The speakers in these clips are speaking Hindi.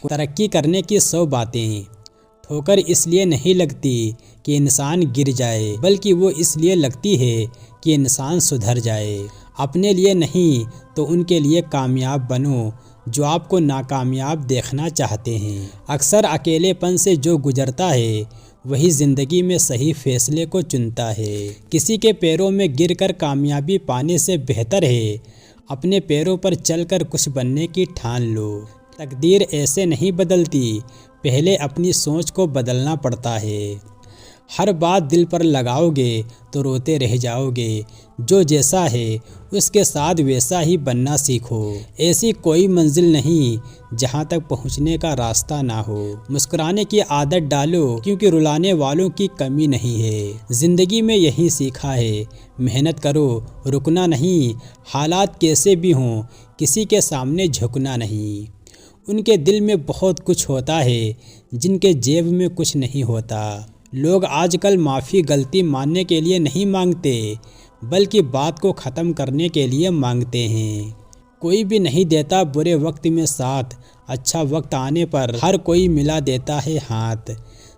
तरक्की करने की 100 बातें। ठोकर इसलिए नहीं लगती कि इंसान गिर जाए, बल्कि वो इसलिए लगती है कि इंसान सुधर जाए। अपने लिए नहीं तो उनके लिए कामयाब बनो जो आपको नाकामयाब देखना चाहते हैं। अक्सर अकेलेपन से जो गुजरता है वही ज़िंदगी में सही फैसले को चुनता है। किसी के पैरों में गिरकर कामयाबी पाने से बेहतर है अपने पैरों पर चलकर कुछ बनने की ठान लो। तकदीर ऐसे नहीं बदलती, पहले अपनी सोच को बदलना पड़ता है। हर बात दिल पर लगाओगे तो रोते रह जाओगे। जो जैसा है उसके साथ वैसा ही बनना सीखो। ऐसी कोई मंजिल नहीं जहाँ तक पहुँचने का रास्ता ना हो। मुस्कुराने की आदत डालो क्योंकि रुलाने वालों की कमी नहीं है। ज़िंदगी में यही सीखा है, मेहनत करो, रुकना नहीं। हालात कैसे भी हों किसी के सामने झुकना नहीं। उनके दिल में बहुत कुछ होता है जिनके जेब में कुछ नहीं होता। लोग आजकल माफ़ी गलती मानने के लिए नहीं मांगते, बल्कि बात को ख़त्म करने के लिए मांगते हैं। कोई भी नहीं देता बुरे वक्त में साथ, अच्छा वक्त आने पर हर कोई मिला देता है हाथ।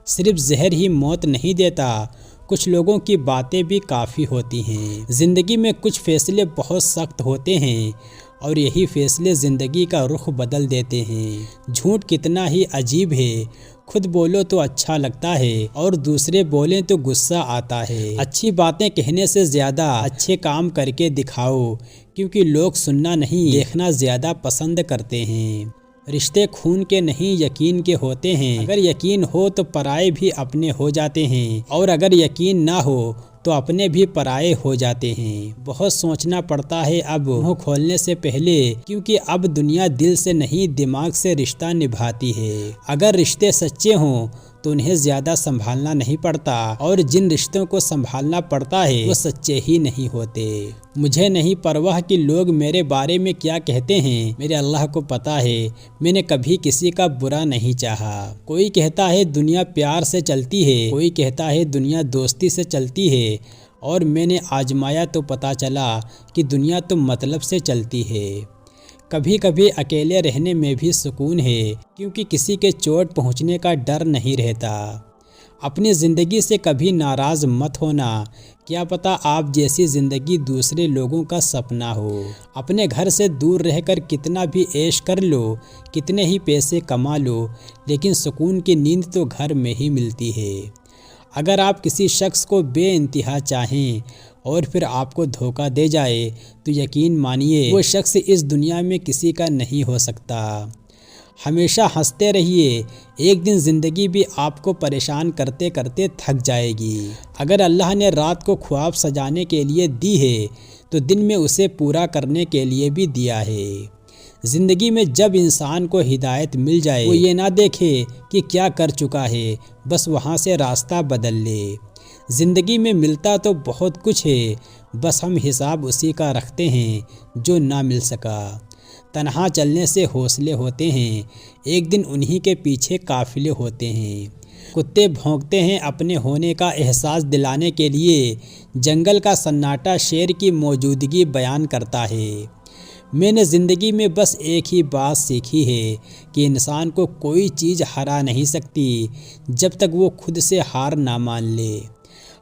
सिर्फ जहर ही मौत नहीं देता, कुछ लोगों की बातें भी काफ़ी होती हैं। ज़िंदगी में कुछ फैसले बहुत सख्त होते हैं और यही फैसले ज़िंदगी का रुख बदल देते हैं। झूठ कितना ही अजीब है, खुद बोलो तो अच्छा लगता है और दूसरे बोलें तो गुस्सा आता है। अच्छी बातें कहने से ज़्यादा अच्छे काम करके दिखाओ, क्योंकि लोग सुनना नहीं देखना ज़्यादा पसंद करते हैं। रिश्ते खून के नहीं यकीन के होते हैं। अगर यकीन हो तो पराये भी अपने हो जाते हैं, और अगर यकीन ना हो तो अपने भी पराये हो जाते हैं। बहुत सोचना पड़ता है अब मुँह खोलने से पहले, क्योंकि अब दुनिया दिल से नहीं दिमाग से रिश्ता निभाती है। अगर रिश्ते सच्चे हों तो उन्हें ज़्यादा संभालना नहीं पड़ता, और जिन रिश्तों को संभालना पड़ता है वो सच्चे ही नहीं होते। मुझे नहीं परवाह कि लोग मेरे बारे में क्या कहते हैं, मेरे अल्लाह को पता है मैंने कभी किसी का बुरा नहीं चाहा। कोई कहता है दुनिया प्यार से चलती है, कोई कहता है दुनिया दोस्ती से चलती है, और मैंने आजमाया तो पता चला कि दुनिया तो मतलब से चलती है। कभी कभी अकेले रहने में भी सुकून है, क्योंकि किसी के चोट पहुंचने का डर नहीं रहता। अपनी ज़िंदगी से कभी नाराज़ मत होना, क्या पता आप जैसी ज़िंदगी दूसरे लोगों का सपना हो। अपने घर से दूर रहकर कितना भी ऐश कर लो, कितने ही पैसे कमा लो, लेकिन सुकून की नींद तो घर में ही मिलती है। अगर आप किसी शख्स को बेइंतहा चाहें और फिर आपको धोखा दे जाए तो यकीन मानिए वो शख्स इस दुनिया में किसी का नहीं हो सकता। हमेशा हंसते रहिए, एक दिन ज़िंदगी भी आपको परेशान करते करते थक जाएगी। अगर अल्लाह ने रात को ख्वाब सजाने के लिए दी है तो दिन में उसे पूरा करने के लिए भी दिया है। ज़िंदगी में जब इंसान को हिदायत मिल जाए वो ये ना देखे कि क्या कर चुका है, बस वहाँ से रास्ता बदल ले। ज़िंदगी में मिलता तो बहुत कुछ है, बस हम हिसाब उसी का रखते हैं जो ना मिल सका। तन्हा चलने से हौसले होते हैं, एक दिन उन्हीं के पीछे काफिले होते हैं। कुत्ते भौंकते हैं अपने होने का एहसास दिलाने के लिए, जंगल का सन्नाटा शेर की मौजूदगी बयान करता है। मैंने ज़िंदगी में बस एक ही बात सीखी है कि इंसान को कोई चीज़ हरा नहीं सकती जब तक वो खुद से हार ना मान ले।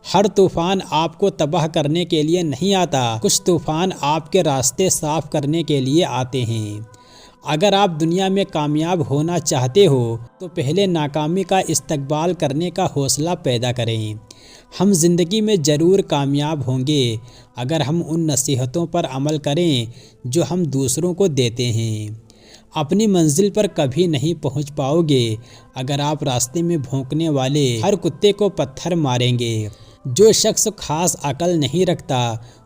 हर तूफ़ान आपको तबाह करने के लिए नहीं आता, कुछ तूफ़ान आपके रास्ते साफ करने के लिए आते हैं। अगर आप दुनिया में कामयाब होना चाहते हो तो पहले नाकामी का इस्तकबाल करने का हौसला पैदा करें। हम ज़िंदगी में ज़रूर कामयाब होंगे अगर हम उन नसीहतों पर अमल करें जो हम दूसरों को देते हैं। अपनी मंजिल पर कभी नहीं पहुंच पाओगे अगर आप रास्ते में भौंकने वाले हर कुत्ते को पत्थर मारेंगे। जो शख्स खास अकल नहीं रखता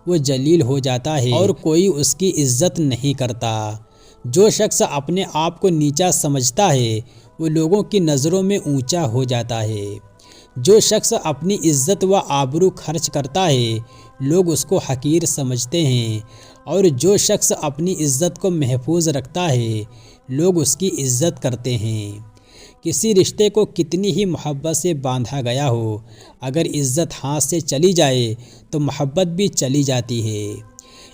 वो जलील हो जाता है और कोई उसकी इज्जत नहीं करता। जो शख्स अपने आप को नीचा समझता है वो लोगों की नज़रों में ऊंचा हो जाता है। जो शख्स अपनी इज्जत व आबरू खर्च करता है लोग उसको हकीर समझते हैं, और जो शख्स अपनी इज्जत को महफूज रखता है लोग उसकी इज्जत करते हैं। किसी रिश्ते को कितनी ही मोहब्बत से बांधा गया हो, अगर इज्जत हाथ से चली जाए तो मोहब्बत भी चली जाती है।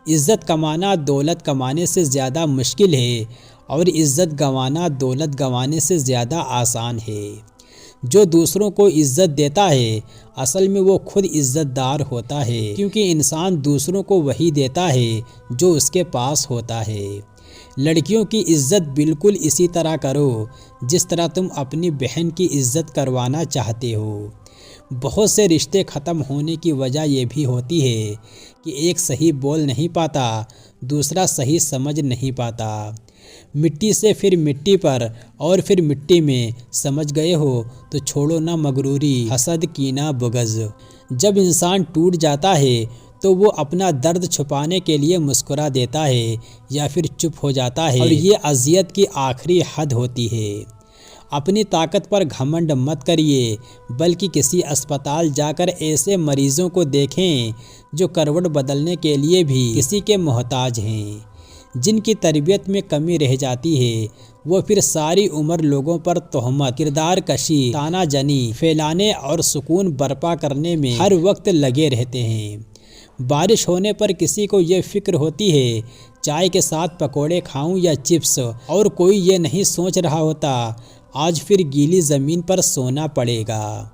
इज्जत कमाना दौलत कमाने से ज़्यादा मुश्किल है, और इज्जत गंवाना दौलत गंवाने से ज़्यादा आसान है। जो दूसरों को इज्जत देता है असल में वो खुद इज्जतदार होता है, क्योंकि इंसान दूसरों को वही देता है जो उसके पास होता है। लड़कियों की इज्जत बिल्कुल इसी तरह करो जिस तरह तुम अपनी बहन की इज्जत करवाना चाहते हो। बहुत से रिश्ते ख़त्म होने की वजह यह भी होती है कि एक सही बोल नहीं पाता, दूसरा सही समझ नहीं पाता। मिट्टी से फिर मिट्टी पर और फिर मिट्टी में, समझ गए हो तो छोड़ो ना मगरूरी, हसद कीना बुग़्ज़। जब इंसान टूट जाता है तो वो अपना दर्द छुपाने के लिए मुस्कुरा देता है या फिर चुप हो जाता है, और ये अज़ियत की आखिरी हद होती है। अपनी ताकत पर घमंड मत करिए, बल्कि किसी अस्पताल जाकर ऐसे मरीजों को देखें जो करवट बदलने के लिए भी किसी के मोहताज हैं। जिनकी तरबियत में कमी रह जाती है वो फिर सारी उम्र लोगों पर तोहमत, किरदार कशी, ताना जनी फैलाने और सुकून बर्पा करने में हर वक्त लगे रहते हैं। बारिश होने पर किसी को ये फिक्र होती है चाय के साथ पकोड़े खाऊं या चिप्स, और कोई ये नहीं सोच रहा होता आज फिर गीली ज़मीन पर सोना पड़ेगा।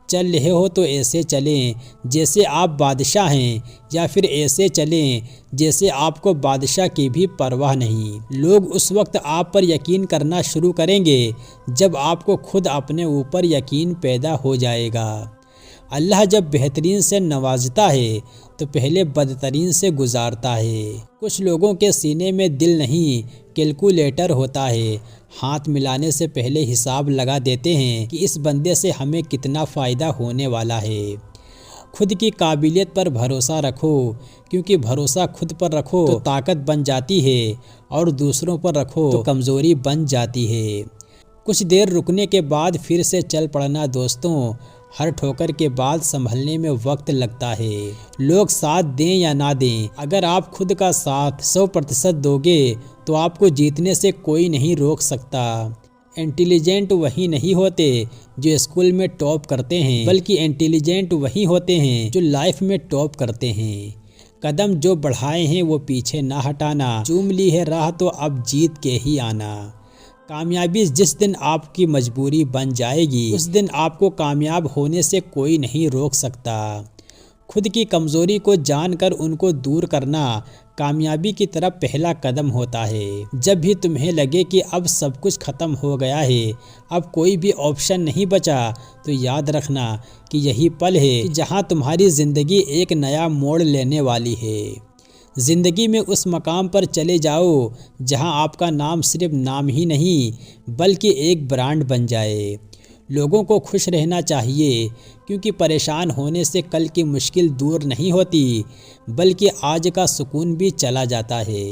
चल रहे हो तो ऐसे चलें जैसे आप बादशाह हैं, या फिर ऐसे चलें जैसे आपको बादशाह की भी परवाह नहीं। लोग उस वक्त आप पर यकीन करना शुरू करेंगे जब आपको खुद अपने ऊपर यकीन पैदा हो जाएगा। अल्लाह जब बेहतरीन से नवाजता है तो पहले बदतरीन से गुजारता है। कुछ लोगों के सीने में दिल नहीं कैलकुलेटर होता है, हाथ मिलाने से पहले हिसाब लगा देते हैं कि इस बंदे से हमें कितना फ़ायदा होने वाला है। खुद की काबिलियत पर भरोसा रखो, क्योंकि भरोसा खुद पर रखो तो ताकत बन जाती है, और दूसरों पर रखो तो कमज़ोरी बन जाती है। कुछ देर रुकने के बाद फिर से चल पड़ना दोस्तों। हर ठोकर के बाद संभलने में वक्त लगता है। लोग साथ दें या ना दें, अगर आप खुद का साथ 100% दोगे तो आपको जीतने से कोई नहीं रोक सकता। इंटेलिजेंट वही नहीं होते जो स्कूल में टॉप करते हैं, बल्कि इंटेलिजेंट वही होते हैं जो लाइफ में टॉप करते हैं। कदम जो बढ़ाए हैं वो पीछे ना हटाना, चूम ली है राह तो अब जीत के ही आना। कामयाबी जिस दिन आपकी मजबूरी बन जाएगी उस दिन आपको कामयाब होने से कोई नहीं रोक सकता। खुद की कमज़ोरी को जानकर उनको दूर करना कामयाबी की तरफ पहला कदम होता है। जब भी तुम्हें लगे कि अब सब कुछ ख़त्म हो गया है, अब कोई भी ऑप्शन नहीं बचा, तो याद रखना कि यही पल है जहां तुम्हारी ज़िंदगी एक नया मोड़ लेने वाली है। ज़िंदगी में उस मकाम पर चले जाओ जहां आपका नाम सिर्फ नाम ही नहीं बल्कि एक ब्रांड बन जाए। लोगों को खुश रहना चाहिए, क्योंकि परेशान होने से कल की मुश्किल दूर नहीं होती, बल्कि आज का सुकून भी चला जाता है।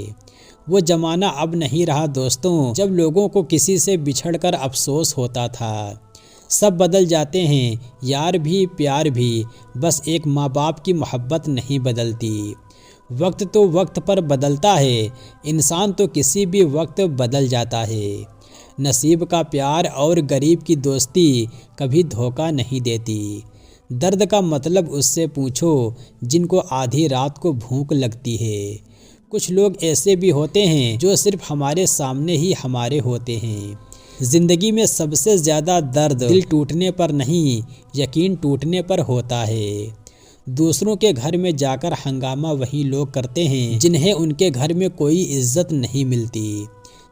वो ज़माना अब नहीं रहा दोस्तों जब लोगों को किसी से बिछड़कर अफसोस होता था। सब बदल जाते हैं, यार भी प्यार भी, बस एक माँ बाप की मोहब्बत नहीं बदलती। वक्त तो वक्त पर बदलता है, इंसान तो किसी भी वक्त बदल जाता है। नसीब का प्यार और गरीब की दोस्ती कभी धोखा नहीं देती। दर्द का मतलब उससे पूछो जिनको आधी रात को भूख लगती है। कुछ लोग ऐसे भी होते हैं जो सिर्फ हमारे सामने ही हमारे होते हैं। ज़िंदगी में सबसे ज़्यादा दर्द दिल टूटने पर नहीं, यकीन टूटने पर होता है। दूसरों के घर में जाकर हंगामा वही लोग करते हैं जिन्हें उनके घर में कोई इज्जत नहीं मिलती।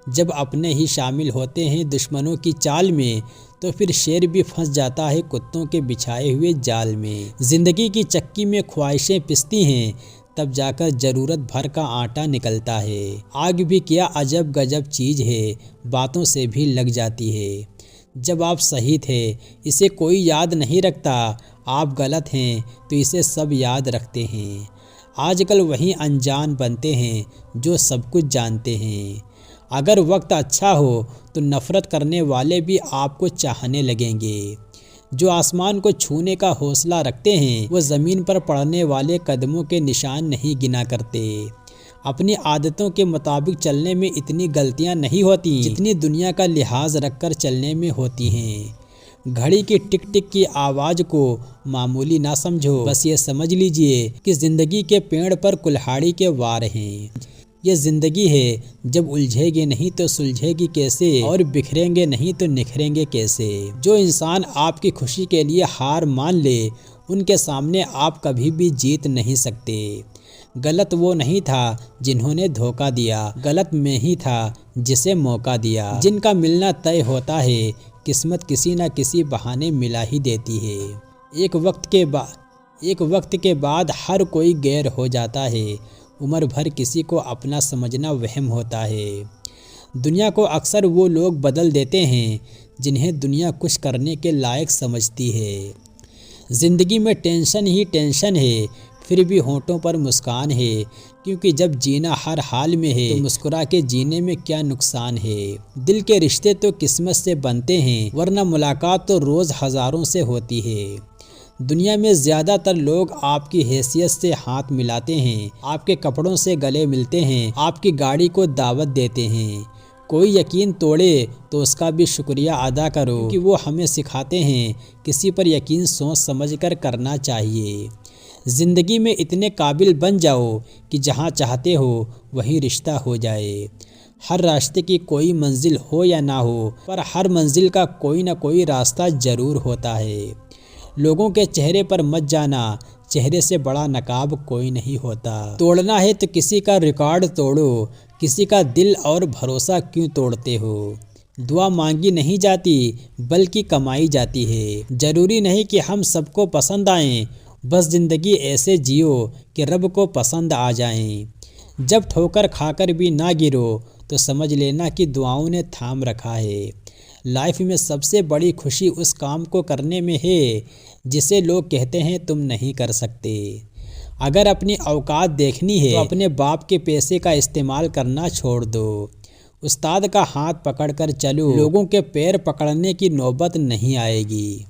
जब अपने ही शामिल होते हैं दुश्मनों की चाल में, तो फिर शेर भी फंस जाता है कुत्तों के बिछाए हुए जाल में। ज़िंदगी की चक्की में ख्वाहिशें पिसती हैं, तब जाकर ज़रूरत भर का आटा निकलता है। आग भी क्या अजब गजब चीज़ है, बातों से भी लग जाती है। जब आप सही थे इसे कोई याद नहीं रखता, आप गलत हैं तो इसे सब याद रखते हैं। आजकल वही अनजान बनते हैं जो सब कुछ जानते हैं। अगर वक्त अच्छा हो तो नफ़रत करने वाले भी आपको चाहने लगेंगे। जो आसमान को छूने का हौसला रखते हैं वो ज़मीन पर पड़ने वाले कदमों के निशान नहीं गिना करते। अपनी आदतों के मुताबिक चलने में इतनी गलतियां नहीं होती जितनी दुनिया का लिहाज रखकर चलने में होती हैं। घड़ी की टिक टिक की आवाज़ को मामूली ना समझो, बस ये समझ लीजिए कि ज़िंदगी के पेड़ पर कुल्हाड़ी के वार हैं। ये ज़िंदगी है, जब उलझेगी नहीं तो सुलझेगी कैसे, और बिखरेंगे नहीं तो निखरेंगे कैसे। जो इंसान आपकी खुशी के लिए हार मान ले, उनके सामने आप कभी भी जीत नहीं सकते। गलत वो नहीं था जिन्होंने धोखा दिया, गलत मैं ही था जिसे मौका दिया। जिनका मिलना तय होता है, किस्मत किसी न किसी बहाने मिला ही देती है। एक वक्त के बाद हर कोई गैर हो जाता है। उम्र भर किसी को अपना समझना वहम होता है। दुनिया को अक्सर वो लोग बदल देते हैं जिन्हें दुनिया कुछ करने के लायक समझती है। ज़िंदगी में टेंशन ही टेंशन है, फिर भी होंठों पर मुस्कान है, क्योंकि जब जीना हर हाल में है तो मुस्कुरा के जीने में क्या नुकसान है। दिल के रिश्ते तो किस्मत से बनते हैं, वरना मुलाकात तो रोज़ हज़ारों से होती है। दुनिया में ज़्यादातर लोग आपकी हैसियत से हाथ मिलाते हैं, आपके कपड़ों से गले मिलते हैं, आपकी गाड़ी को दावत देते हैं। कोई यकीन तोड़े तो उसका भी शुक्रिया अदा करो, क्योंकि वो हमें सिखाते हैं किसी पर यकीन सोच समझ कर करना चाहिए। ज़िंदगी में इतने काबिल बन जाओ कि जहाँ चाहते हो वहीं रिश्ता हो जाए। हर रास्ते की कोई मंजिल हो या ना हो, पर हर मंजिल का कोई ना कोई रास्ता ज़रूर होता है। लोगों के चेहरे पर मत जाना, चेहरे से बड़ा नकाब कोई नहीं होता। तोड़ना है तो किसी का रिकॉर्ड तोड़ो, किसी का दिल और भरोसा क्यों तोड़ते हो। दुआ मांगी नहीं जाती बल्कि कमाई जाती है। ज़रूरी नहीं कि हम सबको पसंद आएं, बस ज़िंदगी ऐसे जियो कि रब को पसंद आ जाएं। जब ठोकर खाकर भी ना गिरो तो समझ लेना कि दुआओं ने थाम रखा है। लाइफ में सबसे बड़ी खुशी उस काम को करने में है जिसे लोग कहते हैं तुम नहीं कर सकते। अगर अपनी औकात देखनी है तो अपने बाप के पैसे का इस्तेमाल करना छोड़ दो। उस्ताद का हाथ पकड़कर चलो, लोगों के पैर पकड़ने की नौबत नहीं आएगी।